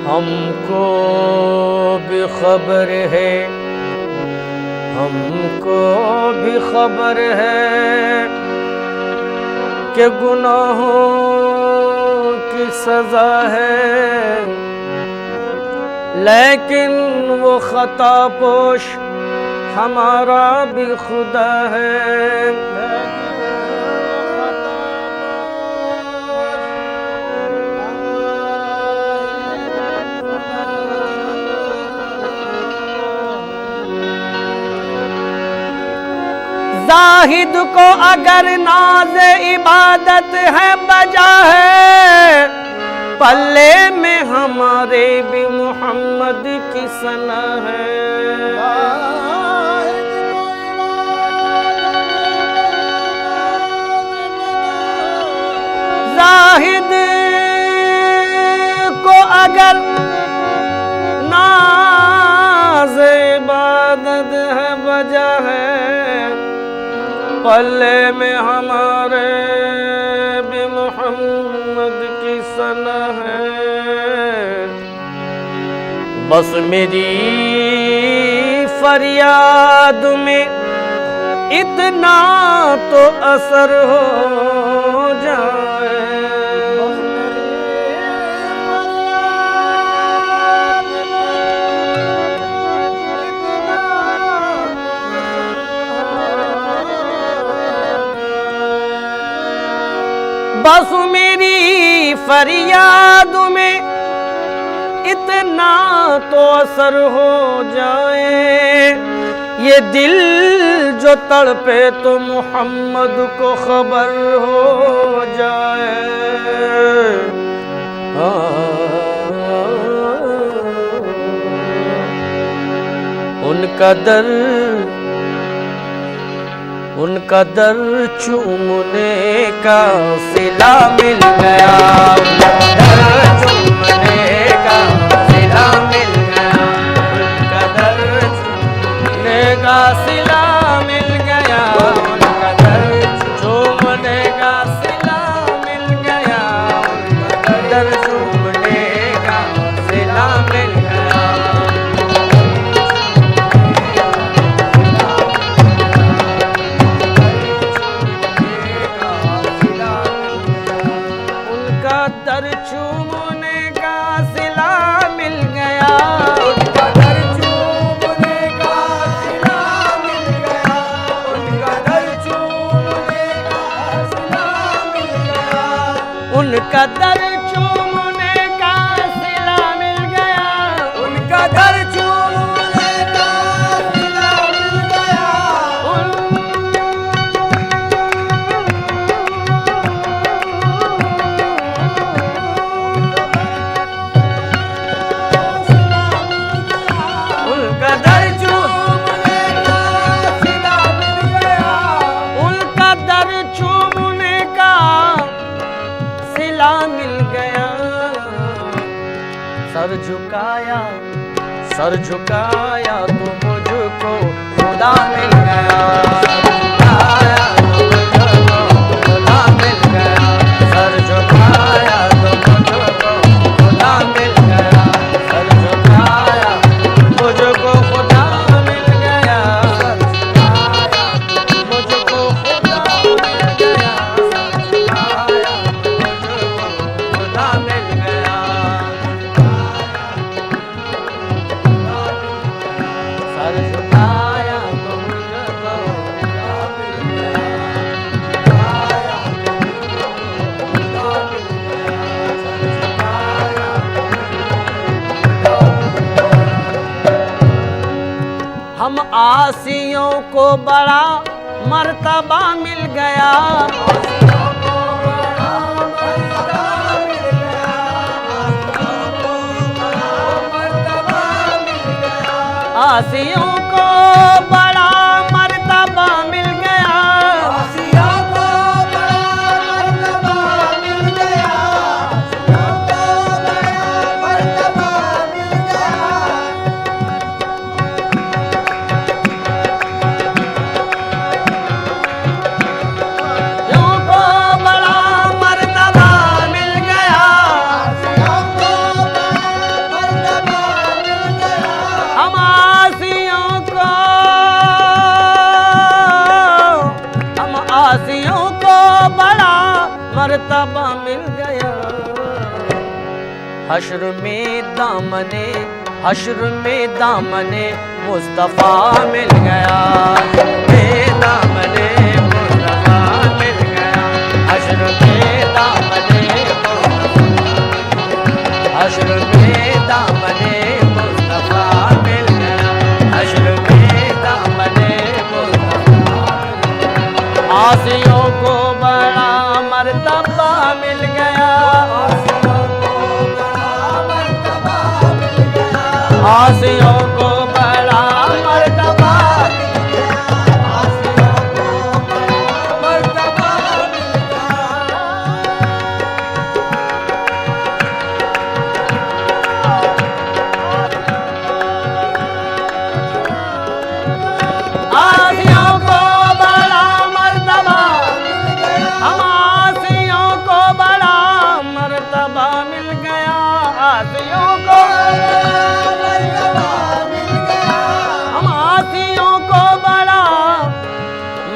हमको भी खबर है, हमको भी खबर है कि गुनाहों की सजा है, लेकिन वो खता पोश हमारा भी खुदा है। जाहिद को अगर नाज इबादत है बजा है, पल्ले में हमारे भी मोहम्मद की सना है। जाहिद को अगर नाज इबादत है बजा है, पल्ले में हमारे भी मोहम्मद की सना है। बस मेरी फरियाद में इतना तो असर हो जाए। बस मेरी फरियाद में इतना तो असर हो जाए, ये दिल जो तड़पे तो मोहम्मद को खबर हो जाए। उनका दर चूमने का सिला मिल गया, दर चूमने का सिला मिल गया, उनका दर चूमने का सिला मिल गया, उनका दर चूमने का सिला मिल गया, उनका दर चूमने का सिला मिल गया। दर चूमने का सिला मिल गया, उनका दर चूमने का सिला मिल गया, उनका दर चूमने का सिला मिल गया, उनका दर चूमने का सिला मिल गया, उनका दर चूमने का सिला मिल गया। सर झुकाया तो मुझको खुदा मिल गया, सर झुकाया तो मुझको खुदा मिल गया, सर झुकाया मुझको खुदा मिल गया, सर झुकाया मुझको खुदा मिल गया, सर झुकाया मुझको खुदा मिल गया। सर झुकाया तो मुझको को बड़ा मर्तबा मिल गया। आसियों को बड़ा मर्तबा मिल गया। आसियों को बड़ा मर्तबा मिल गया। आसियों को बड़ा मर्तबा मिल गया। आसियों को बड़ा मर्तबा मिल गया। आसियों को बड़ा मर्तबा मिल गया। हम आसियों को बड़ा मर्तबा मिल गया। हश्र में दामने मुस्तफा मिल गया। में दामने मुस्तफा मिल गया। हश्र में दामने मुस्तफा मिल गया। हश्र में दामने आसियों को बड़ा मर्तबा मिल गया। आसियों को बड़ा मर्तबा मिल गया। आसियों को बड़ा मर्तबा मिल गया। आसियों को बड़ा मर्तबा, हम आसियों को बड़ा मर्तबा मिल गया। आसियों को हम आसियों को बड़ा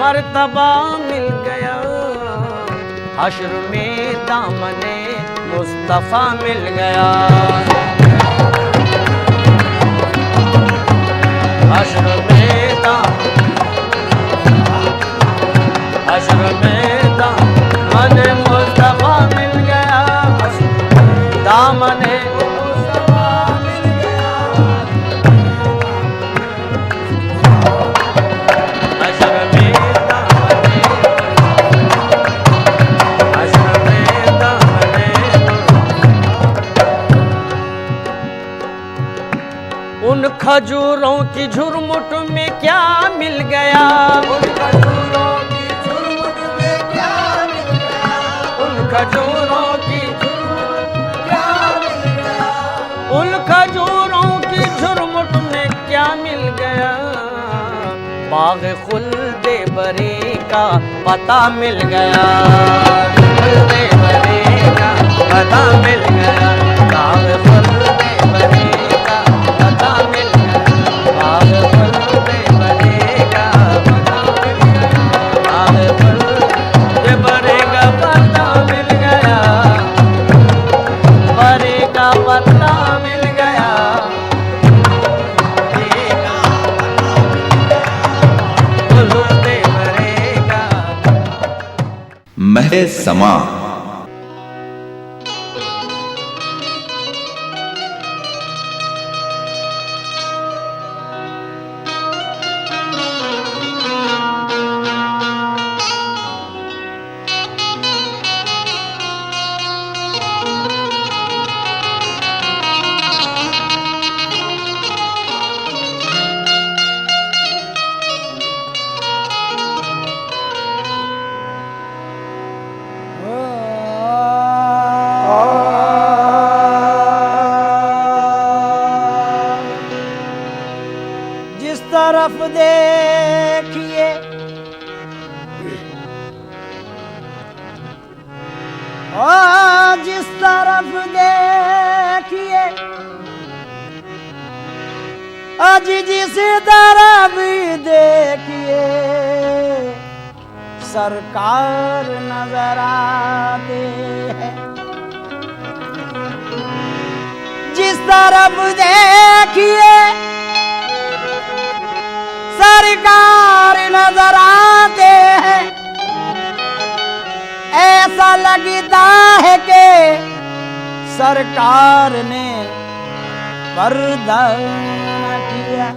मर्तबा मिल गया। हश्र में दामने मुस्तफा मिल गया। हश्र में दामने मुस्तफा मिल गया। दामने मुस्तफा मिल गया। हश्र में दामने उन खजूरों की झुरमुट में क्या मिल गया। उन खजूरों की झुरमुट में क्या मिल गया। उन खजूरों की क्या मिल गया। उन खजूरों की झुरमुट में क्या मिल गया। बाग खुल्दे बरी का पता मिल गया। खुल्दे बरी का पता मिल गया। बाग खुल्दे बरी का पता मिल गया। बाग खुल्दे बरी का पता मिल गया। बाग खुल्दे बरी का पता मिल गया। बरी का पता मिल गया। खुल्दे बरी का महरे समा जिस तरफ देखिए जिस तरफ देखिए आज जिस तरफ देखिए सरकार नजर आते हैं। जिस तरफ देखिए सरकार नजर आते हैं। ऐसा लगता है कि सरकार ने पर्दा न किया।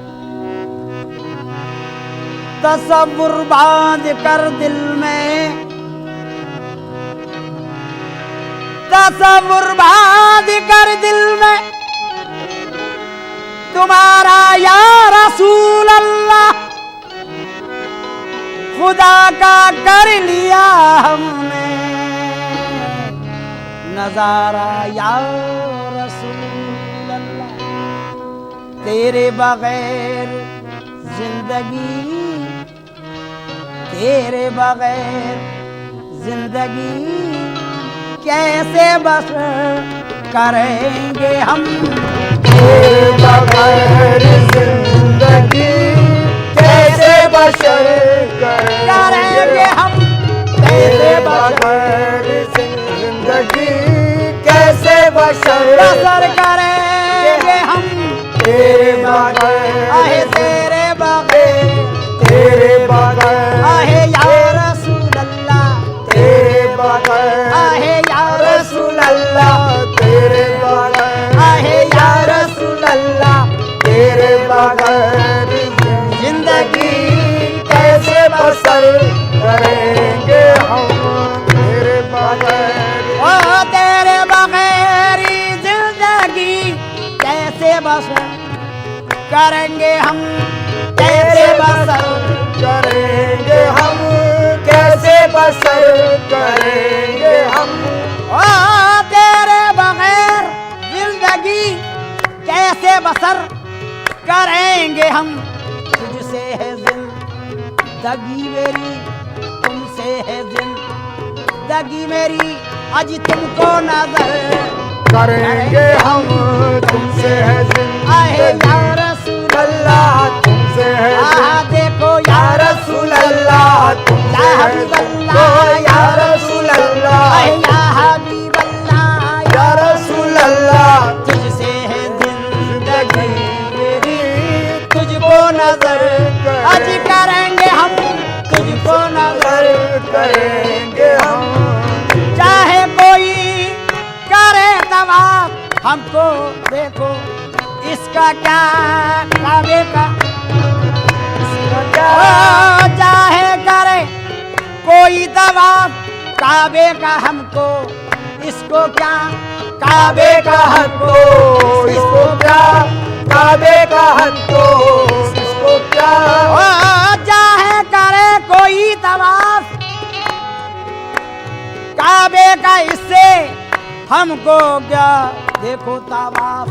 तसव्वुर बांध कर दिल में, तसव्वुर बांध कर दिल में तुम्हारा या रसूल अल्लाह, खुदा का कर लिया हमने नजारा या रसूल अल्लाह। तेरे बगैर जिंदगी, तेरे बगैर जिंदगी कैसे बसर करेंगे हम, तेरे बगैर जिंदगी कैसे बशर करेंगे हम, तेरे बगैर जिंदगी कैसे बशर करेंगे हम, तेरे बगैर आहे तेरे बगैर, तेरे बगैर आहे या रसूल अल्लाह, तेरे बगैर आहे या रसूल अल्लाह, तेरे बगैर आहे या रसूल अल्लाह। तेरे बगैर जिंदगी कैसे बसर करेंगे हम, तेरे बगैर ओ तेरे बगैर जिंदगी कैसे बसर करेंगे हम, कैसे बसर करेंगे हम, कैसे बसर करेंगे हम, ओ तेरे बगैर जिंदगी कैसे बसर करेंगे हम। तुझसे है जिंदगी मेरी, तुमसे है जिंदगी मेरी, आज तुमको नजर करेंगे हम, तुमसे है आहे जिंदगी या रसूल अल्लाह, तुमसे है देखो या या रसूल अल्लाह, तुमसे या है हबीब अल्लाह, या रसूल अल्लाह, आहे या हबीब अल्लाह, या रसूल अल्लाह। तुझसे है जिंदगी मेरी, तुझको नजर आज करेंगे हम, तुझको नजर करेंगे हम, चाहे कोई करे तवाफ, हमको देखो इसका क्या काबे का, ओ चाहे करे कोई तवाफ काबे का, हमको इसको क्या काबे का हमको इसको क्या, काबे का हमको इसको क्या, ओ चाहे करे कोई तवाफ काबे का, इससे हमको क्या। देखो तवाफ,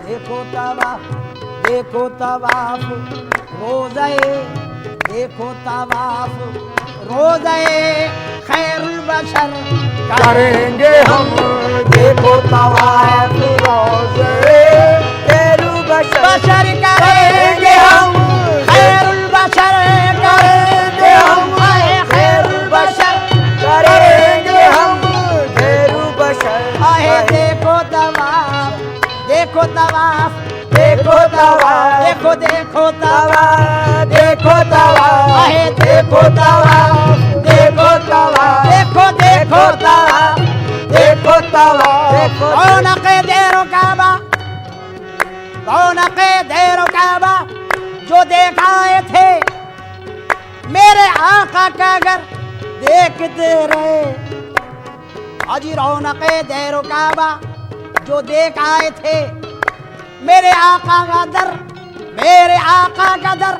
देखो तवाफ, देखो तवाफ रोज़े, देखो तवाफ रोज़े खैरुल बशर करेंगे हम, देखो तवाफ रोज़े खैरुल बशर करेंगे हम, खैरुल बशर करेंगे हम, खैरुल बशर करेंगे हम, खैरुल बशर। आहे देखो तवाफ, देखो तवाफ, देखो तवाफ, देखो देखो तवाफ, देखो तवाफ, आहे देखो तवाफ, देखो तवाफ, देखो देखो तवाफ, देखो तवाफ, रौनक देरो काबा, रौनक देरो काबा जो देखाए थे मेरे आका का घर देखते रहे। अजी रौनक देरो काबा जो देख आए थे मेरे आका का दर, मेरे आका का दर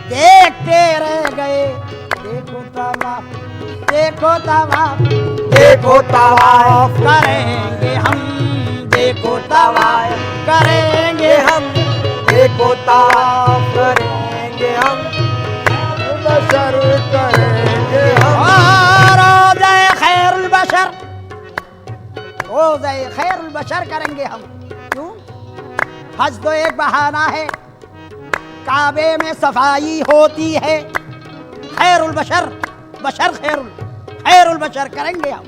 देखते रह गए। देखो तवाफ, देखो तवाफ, देखो तवाफ करेंगे हम, देखो तवाफ करेंगे हम, देखो तवाफ करेंगे हम, बशर करेंगे हम, रोज़े खैरुल बशर, रोज़े खैरुल बशर करेंगे हम। क्यों? हज तो एक बहाना है, काबे में सफाई होती है, खैरुल बशर, बशर खैरुल, खैरुल बशर करेंगे हम।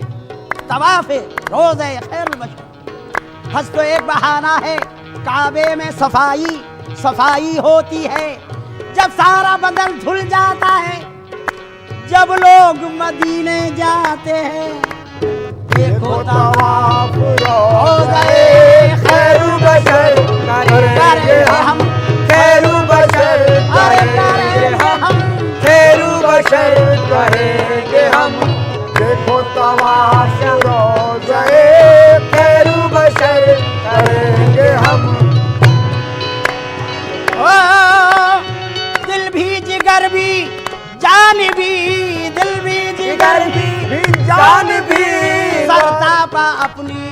तवाफ है रोज़े खैरुल बशर। हज तो एक बहाना है, काबे में सफाई सफाई होती है, जब सारा बदन धुल जाता है, जब लोग मदीने जाते हैं। देखो तवाफ रोज़े खैरुल बशर करेंगे हम, खैरुल बशर अरे करेंगे करेंगे हम, हम, बशर कहेंगे हम, देखो तमाशा रोज़े खैरू बशर कहेंगे हम। ओ दिल भी जिगर भी जान भी, दिल भी जिगर भी जान भी सरतापा अपनी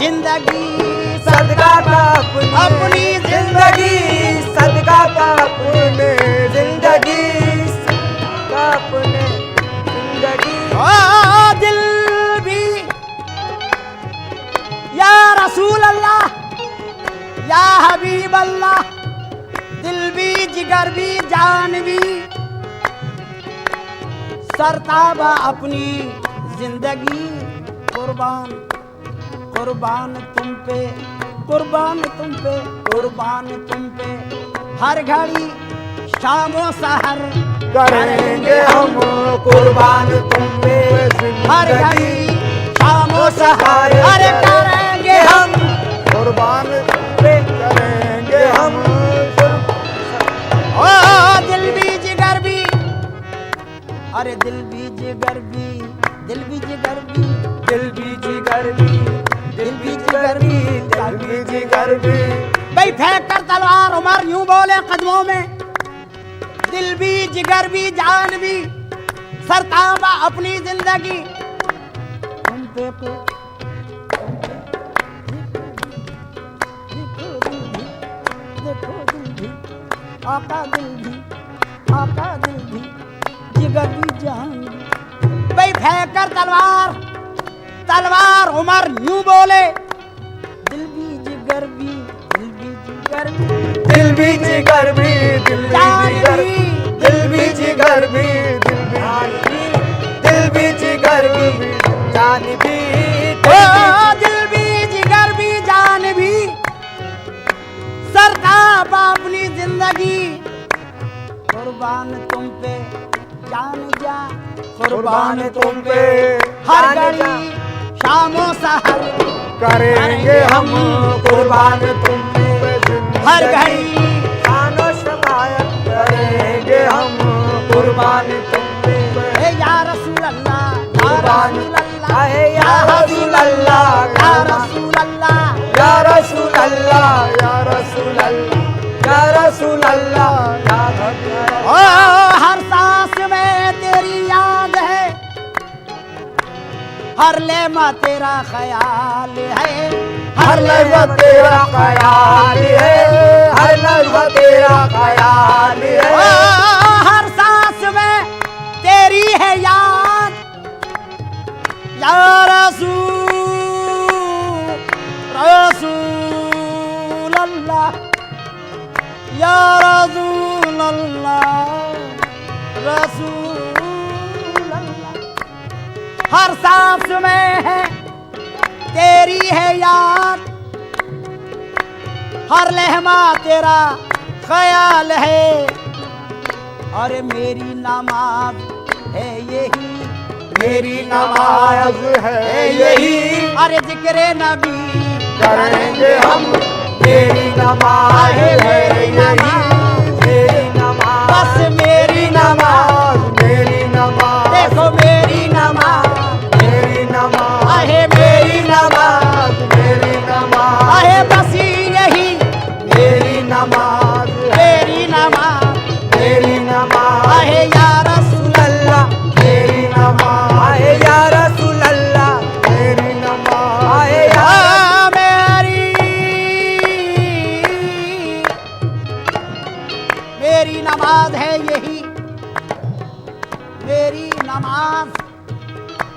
जिंदगी, सदका का अपनी जिंदगी, सदका का अपने जिंदगी, सदका का अपने जिंदगी। ओ दिल भी या रसूल अल्लाह या हबीब अल्लाह, दिल भी जिगर भी जान भी सरताबा अपनी जिंदगी, कुर्बान कुर्बान तुम पे, कुर्बान तुम पे, कुर्बान तुम पे, हर घड़ी शामो सहर करेंगे हम कुर्बान तुम पे हर जिंदगी, घड़ी शामो सहर अरे करेंगे हम कुर्बान तुम पे करेंगे हम। ओ दिल भी जिगर भी, अरे दिल भी जिगर भी, दिल भी जिगर भी, दिल भी जिगर भी, दिल भी जिगर भी, दिल भी जिगर भी। भाई फेंक कर तलवार उमर यूं बोले कदमों में, दिल भी जिगर भी जान भी सरताबा अपनी जिंदगी तुम पे को देखो दिल भी, आका दिल भी, आका दिल भी, जिगर भी जान भी। भाई फेंक कर तलवार, तलवार उमर यूं बोले, दिल भी जिगर भी, दिल भी जिगर भी, दिल भी जिगर भी, दिल भी जिगर भी, दिल भी जिगर भी, दिल भी जिगर भी, जान भी, ओ दिल भी जिगर भी जान भी सरताबा अपनी जिंदगी, कुर्बान तुम पे जान जा, कुर्बान तुम पे हर जान जा। घड़ी शामो सहर करेंगे हम कुर्बान तुम पे जिंदगी, हर घड़ी शानो शफायत करेंगे हम कुर्बान तुम पे ए या रसूल अल्लाह, या कुर्बान रसूल अल्लाह, आहे या रसूल अल्लाह, या रसूल अल्लाह, या रसूल अल्लाह, या रसूल अल्लाह, या रसूल अल्लाह, या रसूल ओ हर सांस में तेरी याद है, हर लेमा तेरा ख्याल है, हर लम्हा तेरा ख्याल है, हर लम्हा तेरा ख्याल ओ है। हर सांस में तेरी है याद, या रसूल रसूल अल्लाह, या रसूल अल्लाह, रसूल अल्लाह। हर सांस में है तेरी है याद, हर लहमा तेरा ख्याल है, और मेरी नमाज है यही, मेरी नमाज है यही, अरे जिक्र नबी करेंगे हम। मेरी नमाज है यही, मेरी नमाज, बस मेरी नमाज, मेरी नमाज, देखो मेरी नमाज, मेरी नमाज, आहे मेरी नमाज, मेरी नमाज, आहे बस यही मेरी नमाज, मेरी नमाज, मेरी नमाज, आहे या रसूल अल्लाह, मेरी नमाज, आहे या रसूल अल्लाह, मेरी नमाज, आहे या आ मेरी नमाज है यही, मेरी नमाज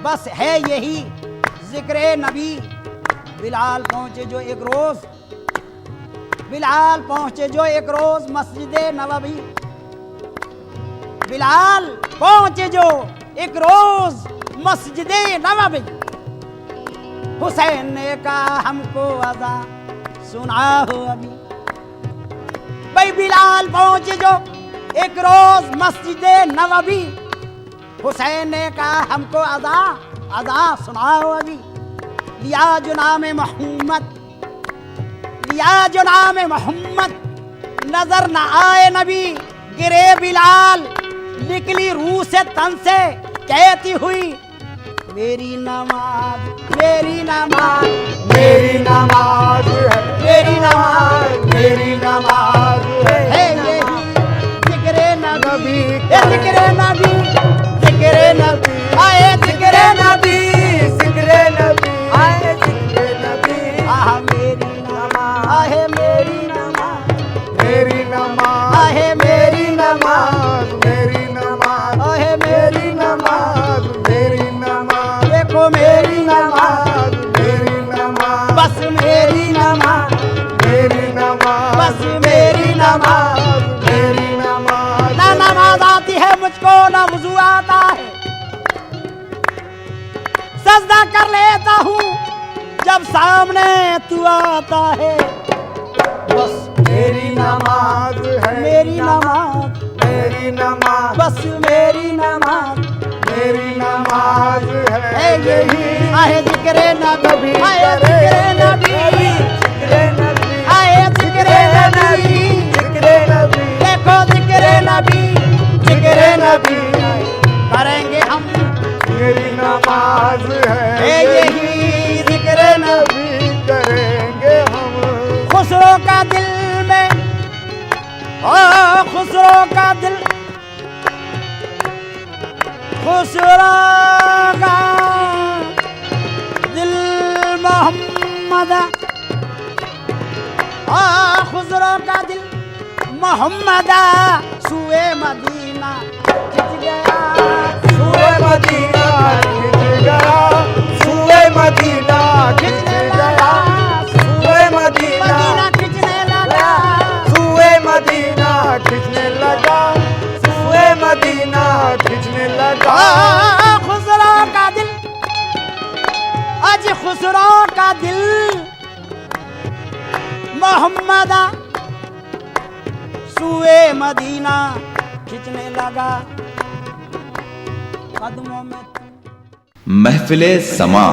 बस है यही, जिक्र नबी। बिलाल पहुंचे जो एक रोज, बिलाल पहुंचे जो एक रोज मस्जिद नबवी, बिलाल पहुंचे जो एक रोज मस्जिद नबवी, हुसैन ने कहा हमको अज़ा सुना हो अभी। भाई बिलाल पहुंचे जो एक रोज मस्जिद नबवी, हुसैन ने कहा हमको अज़ा अज़ा सुनाओ अभी। लिया जो नाम मोहम्मद, लिया जो नाम मोहम्मद, नजर न आए नबी, गिरे बिलाल निकली रूह से तन से कहती हुई मेरी नमाज मेरी नमाज मेरी नमाज है, मेरी नमाज मेरी नमाज है है। यही जिक्रे नबी नबी जिक्रे नबी जिक्रे नबी आए जिक्रे नबी जिक्रे नबी, आए जिक्रे नबी। आह मेरी नमाज आहे मेरी नमाज मेरी नमाज, आहे मेरी नमाज मेरी नमाज, आहे मेरी नमाज, मेरी नमाज, देखो मेरी नमाज मेरी नमाज, बस मेरी नमाज मेरी नमाज, बस मेरी नमाज मेरी नमाज। ना नमाज आती है मुझको ना वुजू आता है सजदा कर लेता हूँ जब सामने तू आता है बस मेरी नमाज है, मेरी नमाज मेरी नमाज, बस मेरी नमाज मेरी नमाज है है। यही आहे जिक्रे नबी आहे जिक्रे नबी जिक्रे नबी, आहे जिक्रे नबी जिक्रे नबी, देखो जिक्रे नबी जिक्रे नबी करेंगे हम मेरी नमाज है है। यही जिक्रे नबी नबी करेंगे हम। खुसरो का दिल में ओ खुसरो का दिल खुसरो का दिल मोहम्मद ओ खुसरो का दिल मोहम्मद सुए मदीना खिंच गया सुए मदीना खिंच गया, सुए मदीना खिंच गया, सुए मदीना, मदीना खिंचने लगा सुए मदीना खिंचने लगा, सुए मदीना खिंचने लगा। खुसरो का दिल आज खुसरो का दिल मोहम्मदा सुए मदीना खिंचने लगा कदमों में महफिले समा